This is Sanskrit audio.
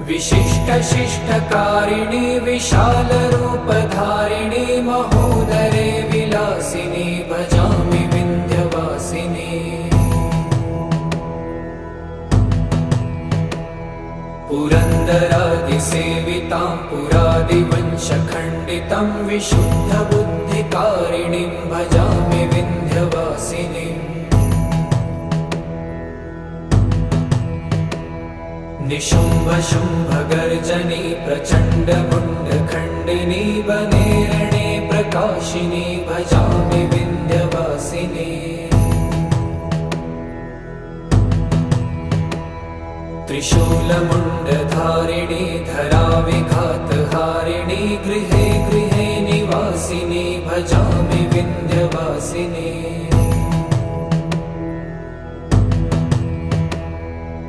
विशिष्टशिष्टकारिणी विशालरूपधारिणी महोदरे विलासिनी भजामि विन्ध्यवासिनी। पुरन्दरादिसेवितां पुरादिवंशखण्डितं विशुद्धबुद्धिकारिणीं भजामि विन्ध्यवासिनीम्। निशुम्भशुम्भगर्जनी प्रचण्डमुण्डखण्डिनी वने रणे प्रकाशिनी भजामि विन्ध्यवासिनी। त्रिशूलमुण्डधारिणी धराविघातहारिणी गृहे गृहे निवासिनी भजामि विन्ध्यवासिनी।